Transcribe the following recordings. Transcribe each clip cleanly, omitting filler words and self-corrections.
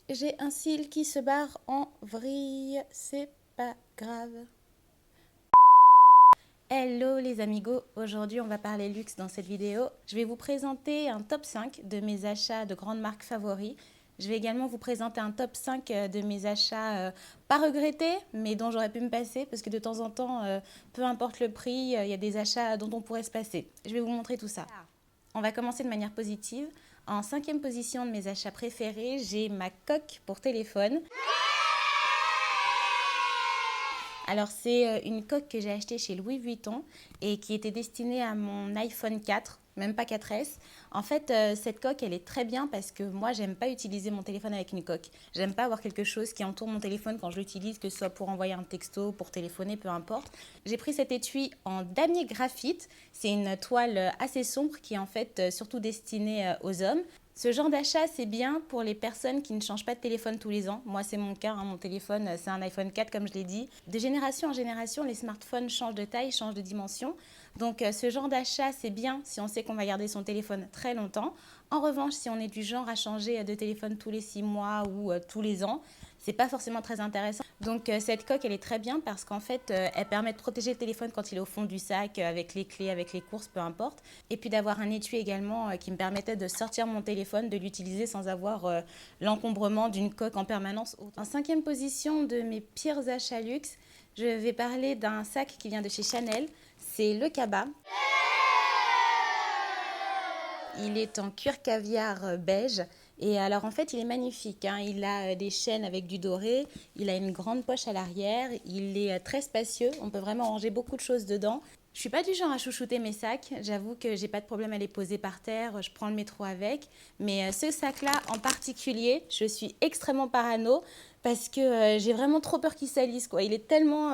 J'ai un cil qui se barre en vrille, c'est pas grave. Hello les amigos, aujourd'hui on va parler luxe dans cette vidéo. Je vais vous présenter un top 5 de mes achats de grandes marques favoris. Je vais également vous présenter un top 5 de mes achats pas regrettés, mais dont j'aurais pu me passer, parce que de temps en temps, peu importe le prix, il y a des achats dont on pourrait se passer. Je vais vous montrer tout ça. On va commencer de manière positive. En cinquième position de mes achats préférés, j'ai ma coque pour téléphone. Alors c'est une coque que j'ai achetée chez Louis Vuitton et qui était destinée à mon iPhone 4, même pas 4S. En fait, cette coque, elle est très bien parce que moi, j'aime pas utiliser mon téléphone avec une coque. J'aime pas avoir quelque chose qui entoure mon téléphone quand je l'utilise, que ce soit pour envoyer un texto, pour téléphoner, peu importe. J'ai pris cet étui en damier graphite. C'est une toile assez sombre qui est en fait surtout destinée aux hommes. Ce genre d'achat, c'est bien pour les personnes qui ne changent pas de téléphone tous les ans. Moi, c'est mon cas. Mon téléphone, c'est un iPhone 4, comme je l'ai dit. De génération en génération, les smartphones changent de taille, changent de dimension. Donc, ce genre d'achat, c'est bien si on sait qu'on va garder son téléphone très longtemps. En revanche, si on est du genre à changer de téléphone tous les 6 mois ou tous les ans, c'est pas forcément très intéressant. Donc cette coque, elle est très bien parce qu'en fait, elle permet de protéger le téléphone quand il est au fond du sac, avec les clés, avec les courses, peu importe. Et puis d'avoir un étui également qui me permettait de sortir mon téléphone, de l'utiliser sans avoir l'encombrement d'une coque en permanence. En cinquième position de mes pires achats luxe, je vais parler d'un sac qui vient de chez Chanel. C'est le Kaba. Il est en cuir caviar beige. Et alors en fait il est magnifique, hein. Il a des chaînes avec du doré, il a une grande poche à l'arrière, il est très spacieux, on peut vraiment ranger beaucoup de choses dedans. Je suis pas du genre à chouchouter mes sacs, j'avoue que j'ai pas de problème à les poser par terre, je prends le métro avec, mais ce sac-là en particulier, je suis extrêmement parano parce que j'ai vraiment trop peur qu'il salisse, quoi. Il est tellement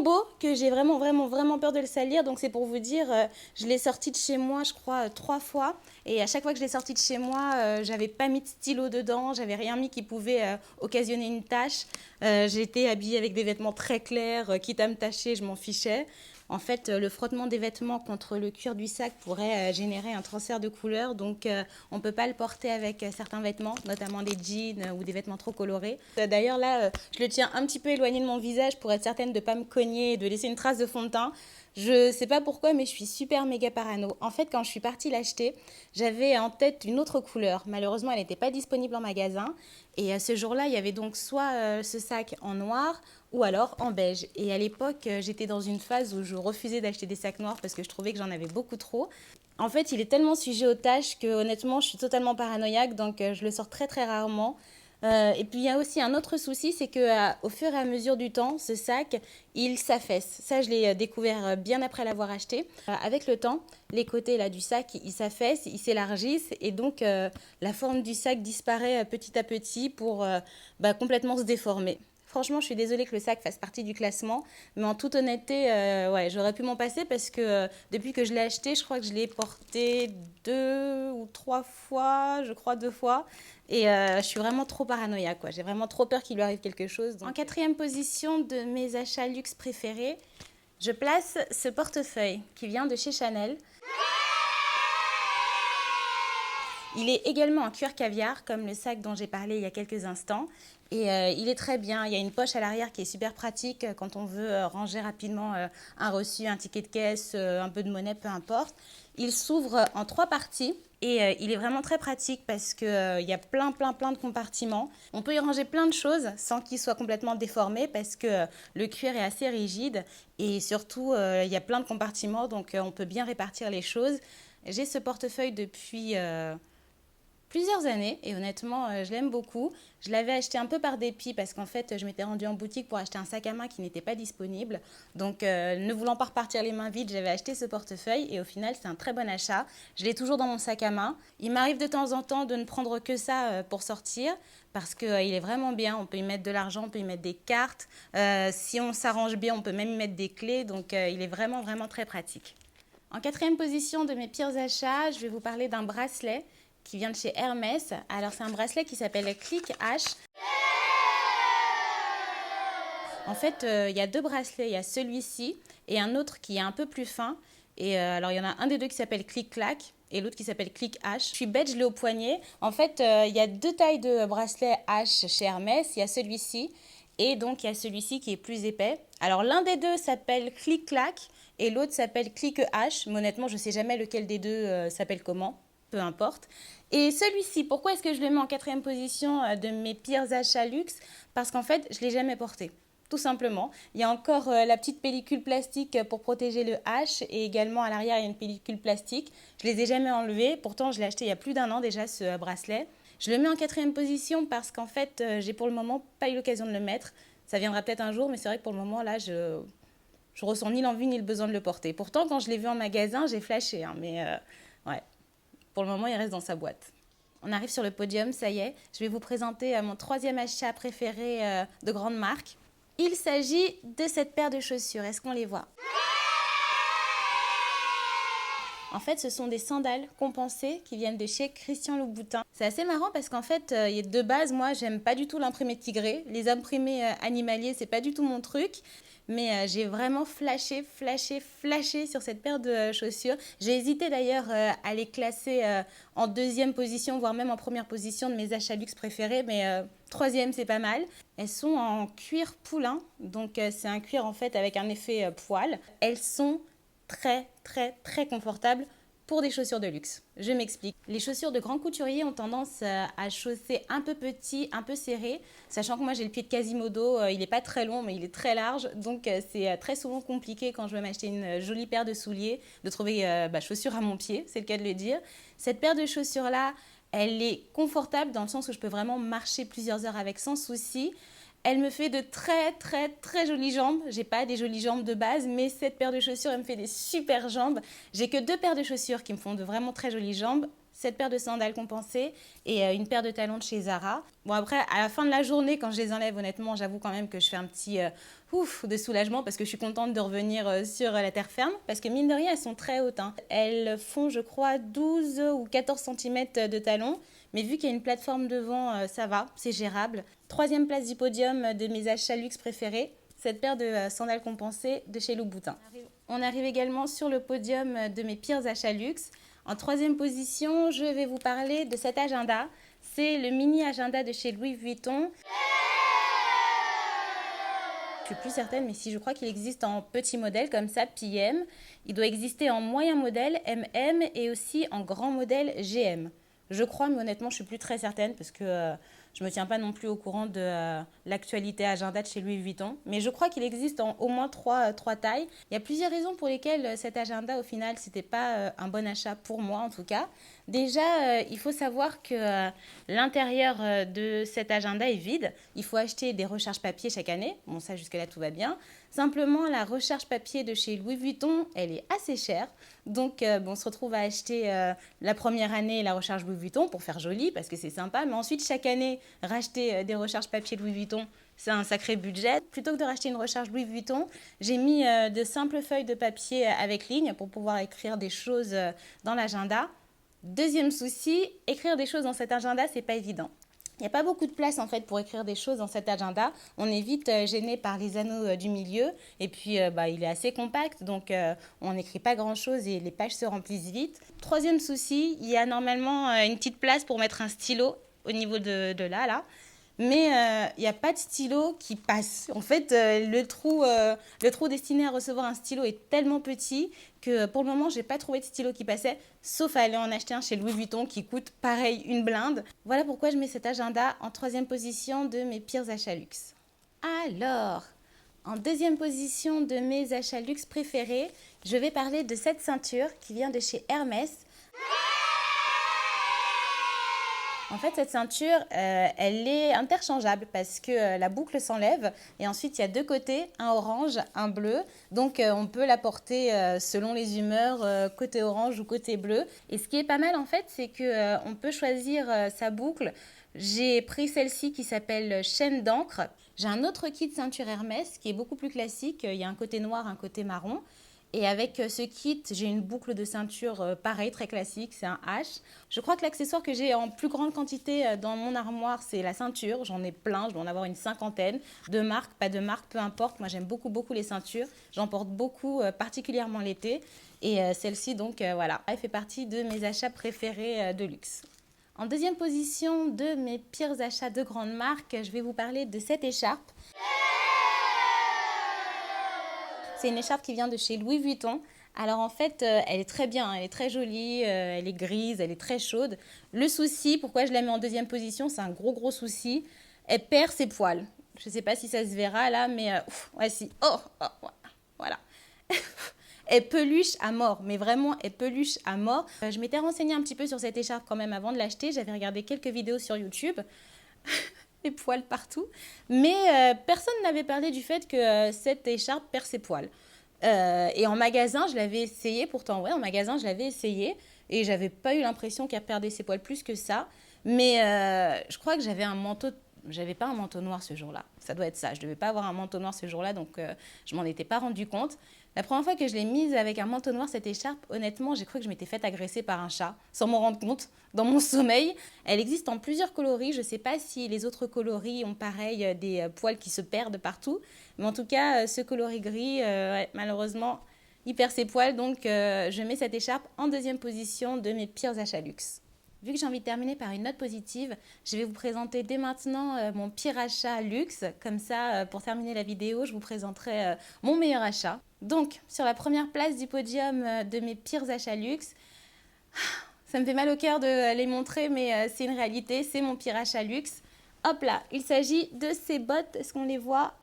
beau que j'ai vraiment peur de le salir, donc c'est pour vous dire, je l'ai sorti de chez moi, je crois, 3 fois, et à chaque fois que je l'ai sorti de chez moi, j'avais pas mis de stylo dedans, j'avais rien mis qui pouvait occasionner une tache. J'étais habillée avec des vêtements très clairs, quitte à me tacher, je m'en fichais. En fait, le frottement des vêtements contre le cuir du sac pourrait générer un transfert de couleur, donc on ne peut pas le porter avec certains vêtements, notamment des jeans ou des vêtements trop colorés. D'ailleurs là, je le tiens un petit peu éloigné de mon visage pour être certaine de ne pas me cogner et de laisser une trace de fond de teint. Je sais pas pourquoi, mais je suis super méga parano. En fait, quand je suis partie l'acheter, j'avais en tête une autre couleur. Malheureusement, elle n'était pas disponible en magasin. Et ce jour-là, il y avait donc soit ce sac en noir ou alors en beige. Et à l'époque, j'étais dans une phase où je refusais d'acheter des sacs noirs parce que je trouvais que j'en avais beaucoup trop. En fait, il est tellement sujet aux taches que honnêtement, je suis totalement paranoïaque, donc je le sors très rarement. Et puis il y a aussi un autre souci, c'est qu'au fur et à mesure du temps, ce sac, il s'affaisse. Ça, je l'ai découvert bien après l'avoir acheté. Avec le temps, les côtés là, du sac, ils s'affaissent, ils s'élargissent, et donc la forme du sac disparaît petit à petit pour complètement se déformer. Franchement, je suis désolée que le sac fasse partie du classement, mais en toute honnêteté, ouais, j'aurais pu m'en passer parce que depuis que je l'ai acheté, je crois que je l'ai porté 2 ou 3 fois, je crois 2 fois, et je suis vraiment trop paranoïaque, quoi. J'ai vraiment trop peur qu'il lui arrive quelque chose. Donc... En quatrième position de mes achats luxe préférés, je place ce portefeuille qui vient de chez Chanel. Il est également en cuir caviar, comme le sac dont j'ai parlé il y a quelques instants. Et il est très bien. Il y a une poche à l'arrière qui est super pratique quand on veut ranger rapidement un reçu, un ticket de caisse, un peu de monnaie, peu importe. Il s'ouvre en 3 parties et il est vraiment très pratique parce qu'il y a plein de compartiments. On peut y ranger plein de choses sans qu'il soit complètement déformé parce que le cuir est assez rigide et surtout il y a plein de compartiments, donc on peut bien répartir les choses. J'ai ce portefeuille depuis... plusieurs années et honnêtement je l'aime beaucoup. Je l'avais acheté un peu par dépit parce qu'en fait je m'étais rendue en boutique pour acheter un sac à main qui n'était pas disponible, donc ne voulant pas repartir les mains vides, j'avais acheté ce portefeuille et au final c'est un très bon achat. Je l'ai toujours dans mon sac à main. Il m'arrive de temps en temps de ne prendre que ça pour sortir parce qu'il est vraiment bien. On peut y mettre de l'argent, on peut y mettre des cartes, si on s'arrange bien on peut même y mettre des clés, donc il est vraiment très pratique. En quatrième position de mes pires achats, je vais vous parler d'un bracelet qui vient de chez Hermès. Alors c'est un bracelet qui s'appelle Click H. En fait, il y a 2 bracelets. Il y a celui-ci et un autre qui est un peu plus fin. Et alors, il y en a un des deux qui s'appelle Click Clack et l'autre qui s'appelle Click H. Je suis bête, je l'ai au poignet. En fait, il y a deux tailles de bracelet H chez Hermès. Il y a celui-ci et donc il y a celui-ci qui est plus épais. Alors, l'un des deux s'appelle Click Clack et l'autre s'appelle Click H. Mais honnêtement, je ne sais jamais lequel des deux s'appelle comment. Peu importe. Et celui-ci, pourquoi est-ce que je le mets en 4e position de mes pires achats luxe? Parce qu'en fait, je ne l'ai jamais porté. Tout simplement. Il y a encore la petite pellicule plastique pour protéger le H et également à l'arrière, il y a une pellicule plastique. Je ne les ai jamais enlevées. Pourtant, je l'ai acheté il y a plus d'un an déjà, ce bracelet. Je le mets en 4e position parce qu'en fait, j'ai pour le moment pas eu l'occasion de le mettre. Ça viendra peut-être un jour, mais c'est vrai que pour le moment, là, je ressens ni l'envie ni le besoin de le porter. Pourtant, quand je l'ai vu en magasin, j'ai flashé. Mais ouais, pour le moment, il reste dans sa boîte. On arrive sur le podium, ça y est. Je vais vous présenter mon 3e achat préféré de grande marque. Il s'agit de cette paire de chaussures. Est-ce qu'on les voit? En fait, ce sont des sandales compensées qui viennent de chez Christian Louboutin. C'est assez marrant parce qu'en fait, de base, moi, j'aime pas du tout l'imprimé tigré. Les imprimés animaliers, c'est pas du tout mon truc. Mais j'ai vraiment flashé sur cette paire de chaussures. J'ai hésité d'ailleurs à les classer en 2e position, voire même en 1re position de mes achats luxe préférés. Mais 3e, c'est pas mal. Elles sont en cuir poulain. Donc c'est un cuir en fait avec un effet poil. Elles sont très confortables pour des chaussures de luxe. Je m'explique. Les chaussures de grands couturiers ont tendance à chausser un peu petit, un peu serré, sachant que moi j'ai le pied de Quasimodo, il n'est pas très long mais il est très large, donc c'est très souvent compliqué quand je veux m'acheter une jolie paire de souliers, de trouver chaussures à mon pied, c'est le cas de le dire. Cette paire de chaussures-là, elle est confortable dans le sens où je peux vraiment marcher plusieurs heures avec sans souci. Elle me fait de très jolies jambes. J'ai pas des jolies jambes de base, mais cette paire de chaussures, elle me fait des super jambes. J'ai que 2 paires de chaussures qui me font de vraiment très jolies jambes. Cette paire de sandales compensées et une paire de talons de chez Zara. Bon après, à la fin de la journée, quand je les enlève, honnêtement, j'avoue quand même que je fais un petit ouf de soulagement parce que je suis contente de revenir sur la terre ferme. Parce que mine de rien, elles sont très hautes. Elles font, je crois, 12 ou 14 cm de talons. Mais vu qu'il y a une plateforme devant, ça va, c'est gérable. 3e place du podium de mes achats luxe préférés, cette paire de sandales compensées de chez Louboutin. On arrive également sur le podium de mes pires achats luxe. En 3e position, je vais vous parler de cet agenda. C'est le mini agenda de chez Louis Vuitton. Je suis plus certaine, mais si je crois qu'il existe en petit modèle comme ça, PM. Il doit exister en moyen modèle, MM, et aussi en grand modèle, GM. Je crois, mais honnêtement, je ne suis plus très certaine parce que je ne me tiens pas non plus au courant de l'actualité agenda de chez Louis Vuitton. Mais je crois qu'il existe en au moins 3 tailles. Il y a plusieurs raisons pour lesquelles cet agenda, au final, ce n'était pas un bon achat pour moi, en tout cas. Déjà, il faut savoir que l'intérieur de cet agenda est vide. Il faut acheter des recharges papier chaque année. Bon, ça, jusque-là, tout va bien. Simplement, la recharge papier de chez Louis Vuitton, elle est assez chère. Donc, on se retrouve à acheter la première année la recharge Louis Vuitton pour faire joli, parce que c'est sympa. Mais ensuite, chaque année, racheter des recharges papier Louis Vuitton, c'est un sacré budget. Plutôt que de racheter une recharge Louis Vuitton, j'ai mis de simples feuilles de papier avec ligne pour pouvoir écrire des choses dans l'agenda. Deuxième souci, écrire des choses dans cet agenda, c'est pas évident. Il n'y a pas beaucoup de place en fait pour écrire des choses dans cet agenda. On est vite gêné par les anneaux du milieu et puis il est assez compact donc on n'écrit pas grand chose et les pages se remplissent vite. Troisième souci, il y a normalement une petite place pour mettre un stylo au niveau de là. Mais il n'y a pas de stylo qui passe. En fait, le trou destiné à recevoir un stylo est tellement petit que pour le moment, je n'ai pas trouvé de stylo qui passait, sauf à aller en acheter un chez Louis Vuitton qui coûte pareil une blinde. Voilà pourquoi je mets cet agenda en 3e position de mes pires achats luxe. Alors, en 2e position de mes achats luxe préférés, je vais parler de cette ceinture qui vient de chez Hermès. En fait, cette ceinture, elle est interchangeable parce que la boucle s'enlève et ensuite, il y a 2 côtés, un orange, un bleu. Donc, on peut la porter selon les humeurs, côté orange ou côté bleu. Et ce qui est pas mal, en fait, c'est qu'on peut choisir sa boucle. J'ai pris celle-ci qui s'appelle chaîne d'encre. J'ai un autre kit ceinture Hermès qui est beaucoup plus classique. Il y a un côté noir, un côté marron. Et avec ce kit, j'ai une boucle de ceinture pareil, très classique, c'est un H. Je crois que l'accessoire que j'ai en plus grande quantité dans mon armoire, c'est la ceinture. J'en ai plein, je dois en avoir une cinquantaine. De marque, pas de marque, peu importe. Moi, j'aime beaucoup, beaucoup les ceintures. J'en porte beaucoup, particulièrement l'été. Et celle-ci, donc, voilà, elle fait partie de mes achats préférés de luxe. En deuxième position de mes pires achats de grande marque, je vais vous parler de cette écharpe. C'est une écharpe qui vient de chez Louis Vuitton. Alors en fait, elle est très bien, elle est très jolie, elle est grise, elle est très chaude. Le souci, pourquoi je la mets en deuxième position, c'est un gros souci. Elle perd ses poils. Je ne sais pas si ça se verra là, mais ouais, si. Voilà. Elle peluche à mort, mais vraiment, elle peluche à mort. Je m'étais renseignée un petit peu sur cette écharpe quand même avant de l'acheter. J'avais regardé quelques vidéos sur YouTube. Les poils partout. Mais personne n'avait parlé du fait que cette écharpe perd ses poils. Et en magasin, je l'avais essayé. Pourtant, ouais, en magasin, je l'avais essayé. Et j'avais pas eu l'impression qu'elle perdait ses poils plus que ça. Mais je crois que j'avais un manteau... J'avais pas un manteau noir ce jour-là. Ça doit être ça. Je devais pas avoir un manteau noir ce jour-là, donc je m'en étais pas rendu compte. La première fois que je l'ai mise avec un manteau noir, cette écharpe, honnêtement, j'ai cru que je m'étais fait agresser par un chat, sans m'en rendre compte, dans mon sommeil. Elle existe en plusieurs coloris. Je sais pas si les autres coloris ont pareil des poils qui se perdent partout. Mais en tout cas, ce coloris gris, ouais, malheureusement, il perd ses poils. Donc, je mets cette écharpe en deuxième position de mes pires achats luxe. Vu que j'ai envie de terminer par une note positive, je vais vous présenter dès maintenant mon pire achat luxe. Comme ça, pour terminer la vidéo, je vous présenterai mon meilleur achat. Donc, sur la première place du podium de mes pires achats luxe, ça me fait mal au cœur de les montrer, mais c'est une réalité, c'est mon pire achat luxe. Hop là, il s'agit de ces bottes, est-ce qu'on les voit ?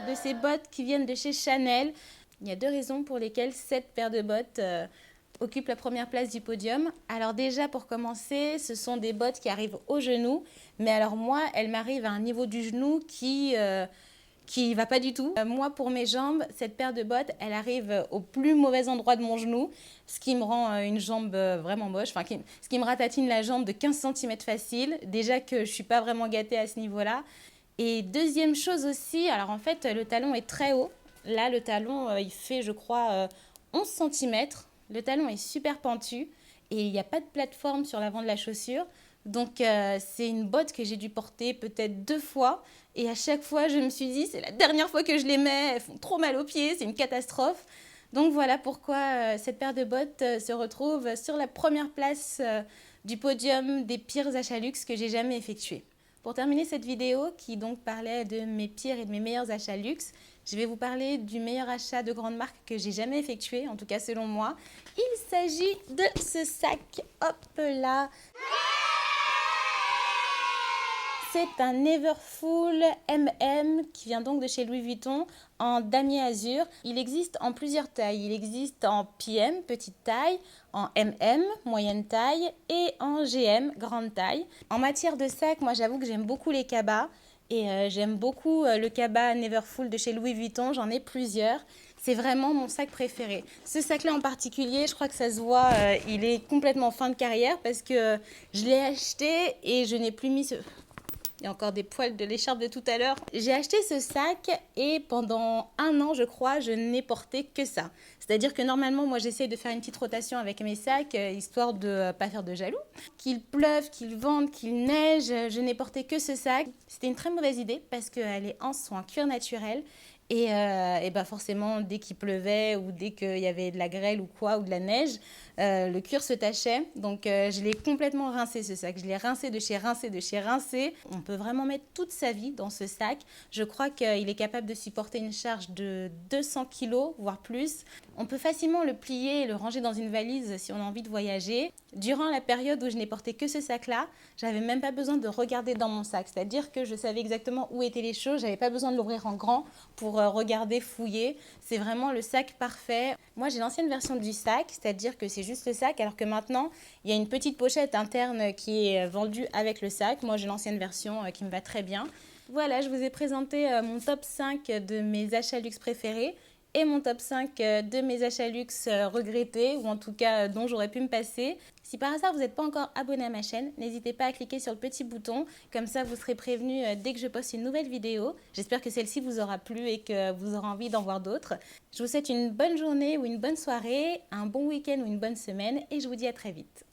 De ces bottes qui viennent de chez Chanel. Il y a 2 raisons pour lesquelles cette paire de bottes occupe la première place du podium. Alors déjà, pour commencer, ce sont des bottes qui arrivent au genou. Mais alors moi, elles m'arrivent à un niveau du genou qui va pas du tout. Moi, pour mes jambes, cette paire de bottes, elle arrive au plus mauvais endroit de mon genou, ce qui me rend une jambe vraiment moche, enfin, ce qui me ratatine la jambe de 15 cm facile. Déjà que je suis pas vraiment gâtée à ce niveau-là. Et deuxième chose aussi, alors en fait, le talon est très haut. Là, le talon, il fait, je crois, 11 cm. Le talon est super pentu et il n'y a pas de plateforme sur l'avant de la chaussure. Donc, c'est une botte que j'ai dû porter peut-être 2 fois. Et à chaque fois, je me suis dit, c'est la dernière fois que je les mets. Elles font trop mal aux pieds, c'est une catastrophe. Donc, voilà pourquoi cette paire de bottes se retrouve sur la première place du podium des pires achats luxe que j'ai jamais effectués. Pour terminer cette vidéo, qui donc parlait de mes pires et de mes meilleurs achats luxe, je vais vous parler du meilleur achat de grande marque que j'ai jamais effectué, en tout cas selon moi. Il s'agit de ce sac, hop là. C'est un Neverfull MM qui vient donc de chez Louis Vuitton en damier azur. Il existe en plusieurs tailles. Il existe en PM, petite taille, en MM, moyenne taille et en GM, grande taille. En matière de sac, moi j'avoue que j'aime beaucoup les cabas et j'aime beaucoup le cabas Neverfull de chez Louis Vuitton. J'en ai plusieurs. C'est vraiment mon sac préféré. Ce sac-là en particulier, je crois que ça se voit, il est complètement fin de carrière parce que je l'ai acheté et je n'ai plus mis ce... Il y a encore des poils de l'écharpe de tout à l'heure. J'ai acheté ce sac et pendant 1 an, je crois, je n'ai porté que ça. C'est-à-dire que normalement, moi, j'essaie de faire une petite rotation avec mes sacs, histoire de ne pas faire de jaloux. Qu'il pleuve, qu'il vente, qu'il neige, je n'ai porté que ce sac. C'était une très mauvaise idée parce que les anses sont en cuir naturel. Et bah forcément, dès qu'il pleuvait ou dès qu'il y avait de la grêle ou quoi, ou de la neige, le cuir se tachait. Donc, je l'ai complètement rincé, ce sac. Je l'ai rincé de chez rincé, de chez rincé. On peut vraiment mettre toute sa vie dans ce sac. Je crois qu'il est capable de supporter une charge de 200 kg, voire plus. On peut facilement le plier et le ranger dans une valise si on a envie de voyager. Durant la période où je n'ai porté que ce sac-là, j'avais même pas besoin de regarder dans mon sac. C'est-à-dire que je savais exactement où étaient les choses. J'avais pas besoin de l'ouvrir en grand pour regarder, fouiller. C'est vraiment le sac parfait. Moi, j'ai l'ancienne version du sac, c'est-à-dire que c'est juste le sac, alors que maintenant, il y a une petite pochette interne qui est vendue avec le sac. Moi, j'ai l'ancienne version qui me va très bien. Voilà, je vous ai présenté mon top 5 de mes achats luxe préférés et mon top 5 de mes achats luxe regrettés, ou en tout cas dont j'aurais pu me passer. Si par hasard vous n'êtes pas encore abonné à ma chaîne, n'hésitez pas à cliquer sur le petit bouton, comme ça vous serez prévenu dès que je poste une nouvelle vidéo. J'espère que celle-ci vous aura plu et que vous aurez envie d'en voir d'autres. Je vous souhaite une bonne journée ou une bonne soirée, un bon week-end ou une bonne semaine et je vous dis à très vite.